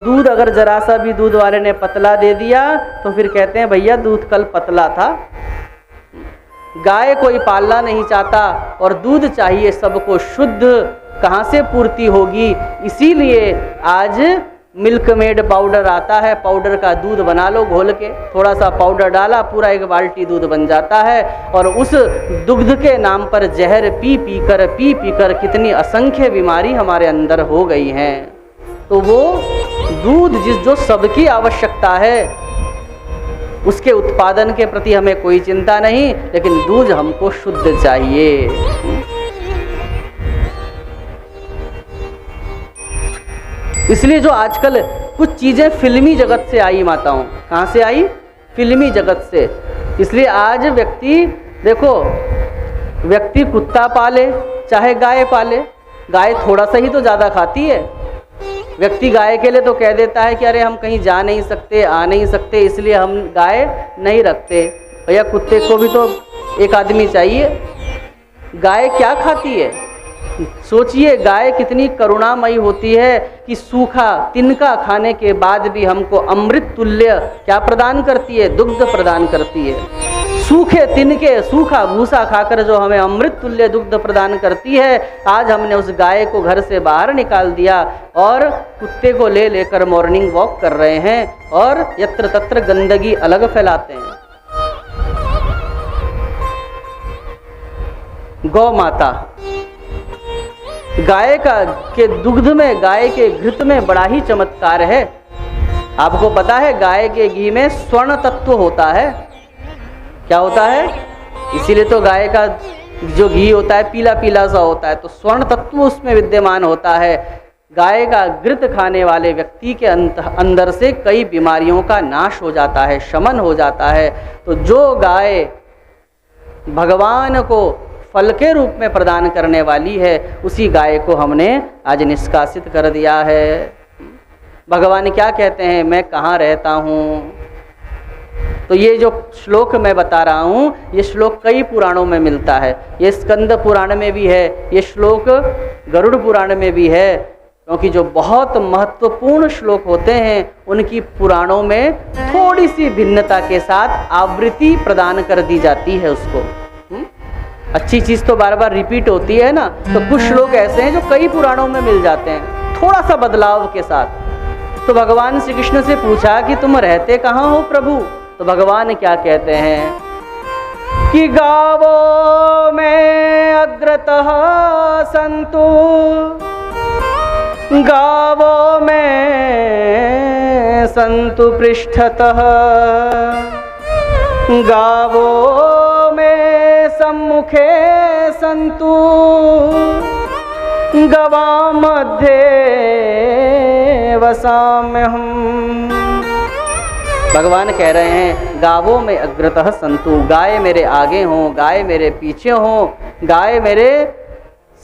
दूध अगर जरा सा भी दूध वाले ने पतला दे दिया तो फिर कहते हैं भैया दूध कल पतला था। गाय कोई पालना नहीं चाहता और दूध चाहिए सबको शुद्ध, कहाँ से पूर्ति होगी। इसीलिए आज मिल्क मेड पाउडर आता है, पाउडर का दूध बना लो घोल के, थोड़ा सा पाउडर डाला पूरा 1 बाल्टी दूध बन जाता है। और उस दुग्ध के नाम पर जहर पी पी कर कितनी असंख्य बीमारी हमारे अंदर हो गई हैं। तो वो दूध जो सबकी आवश्यकता है उसके उत्पादन के प्रति हमें कोई चिंता नहीं, लेकिन दूध हमको शुद्ध चाहिए। इसलिए जो आजकल कुछ चीजें फिल्मी जगत से आई माताओं, कहाँ से आई? फिल्मी जगत से। इसलिए आज व्यक्ति कुत्ता पाले चाहे गाय पाले, गाय थोड़ा सा ही तो ज़्यादा खाती है। व्यक्ति गाय के लिए तो कह देता है कि अरे हम कहीं जा नहीं सकते, आ नहीं सकते, इसलिए हम गाय नहीं रखते। भैया कुत्ते को भी तो एक आदमी चाहिए। गाय क्या खाती है? सोचिए गाय कितनी करुणामयी होती है कि सूखा तिनका खाने के बाद भी हमको अमृत तुल्य क्या प्रदान करती है? दुग्ध प्रदान करती है। सूखे तिनके सूखा भूसा खाकर जो हमें अमृत तुल्य दुग्ध प्रदान करती है, आज हमने उस गाय को घर से बाहर निकाल दिया और कुत्ते को ले लेकर मॉर्निंग वॉक कर रहे हैं और यत्र तत्र गंदगी अलग फैलाते हैं। गौ माता, गाय के दुग्ध में, गाय के घृत में बड़ा ही चमत्कार है। आपको पता है गाय के घी में स्वर्ण तत्व होता है। क्या होता है? इसीलिए तो गाय का जो घी होता है पीला पीला सा होता है, तो स्वर्ण तत्व उसमें विद्यमान होता है। गाय का घृत खाने वाले व्यक्ति के अंदर से कई बीमारियों का नाश हो जाता है, शमन हो जाता है। तो जो गाय भगवान को फल के रूप में प्रदान करने वाली है, उसी गाय को हमने आज निष्कासित कर दिया है। भगवान क्या कहते हैं? मैं कहाँ रहता हूँ? तो ये जो श्लोक मैं बता रहा हूँ, ये श्लोक कई पुराणों में मिलता है। ये स्कंद पुराण में भी है, ये श्लोक गरुड़ पुराण में भी है, क्योंकि जो बहुत महत्वपूर्ण श्लोक होते हैं उनकी पुराणों में थोड़ी सी भिन्नता के साथ आवृत्ति प्रदान कर दी जाती है उसको। अच्छी चीज़ तो बार बार रिपीट होती है ना, तो कुछ श्लोक ऐसे हैं जो कई पुराणों में मिल जाते हैं थोड़ा सा बदलाव के साथ। तो भगवान श्री कृष्ण से पूछा कि तुम रहते कहाँ हो प्रभु? तो भगवान क्या कहते हैं कि गावो में अग्रतः संतु, गावो में संतु पृष्ठतः, गावो में सम्मुखे संतु, गवा मध्ये वसाम्यहम्। भगवान कह रहे हैं गावों में अग्रतः संतु, गाय मेरे आगे हों, गाय मेरे पीछे हों, गाय मेरे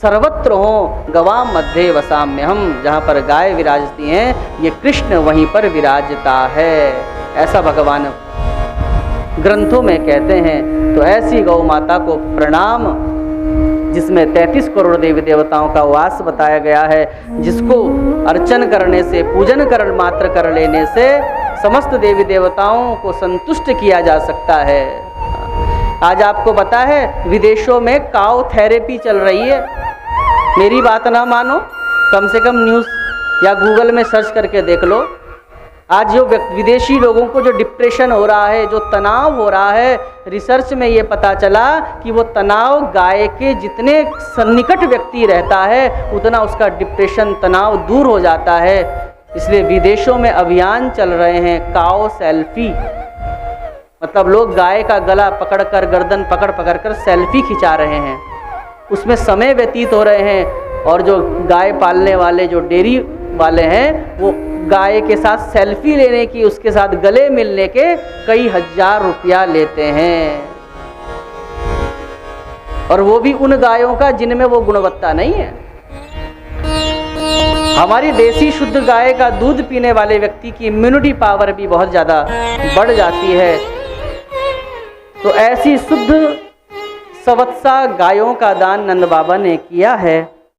सर्वत्र हों। गवा मध्य वसाम्यहम्, जहाँ पर गाय विराजती हैं ये कृष्ण वहीं पर विराजता है, ऐसा भगवान ग्रंथों में कहते हैं। तो ऐसी गौ माता को प्रणाम, जिसमें 33 करोड़ देवी देवताओं का वास बताया गया है, जिसको अर्चन करने से, पूजन कर मात्र कर लेने से समस्त देवी देवताओं को संतुष्ट किया जा सकता है। आज आपको पता है विदेशों में काउ थेरेपी चल रही है। मेरी बात ना मानो, कम से कम न्यूज़ या गूगल में सर्च करके देख लो। आज जो विदेशी लोगों को जो डिप्रेशन हो रहा है, जो तनाव हो रहा है, रिसर्च में ये पता चला कि वो तनाव गाय के जितने सन्निकट व्यक्ति रहता है उतना उसका डिप्रेशन तनाव दूर हो जाता है। इसलिए विदेशों में अभियान चल रहे हैं काओ सेल्फी, मतलब लोग गाय का गला पकड़कर, गर्दन पकड़ कर सेल्फी खिंचा रहे हैं, उसमें समय व्यतीत हो रहे हैं। और जो गाय पालने वाले जो डेयरी वाले हैं वो गाय के साथ सेल्फी लेने की, उसके साथ गले मिलने के कई हजार रुपया लेते हैं, और वो भी उन गायों का जिनमें वो गुणवत्ता नहीं है। हमारी देसी शुद्ध गाय का दूध पीने वाले व्यक्ति की इम्यूनिटी पावर भी बहुत ज़्यादा बढ़ जाती है। तो ऐसी शुद्ध सवत्सा गायों का दान नंद बाबा ने किया है।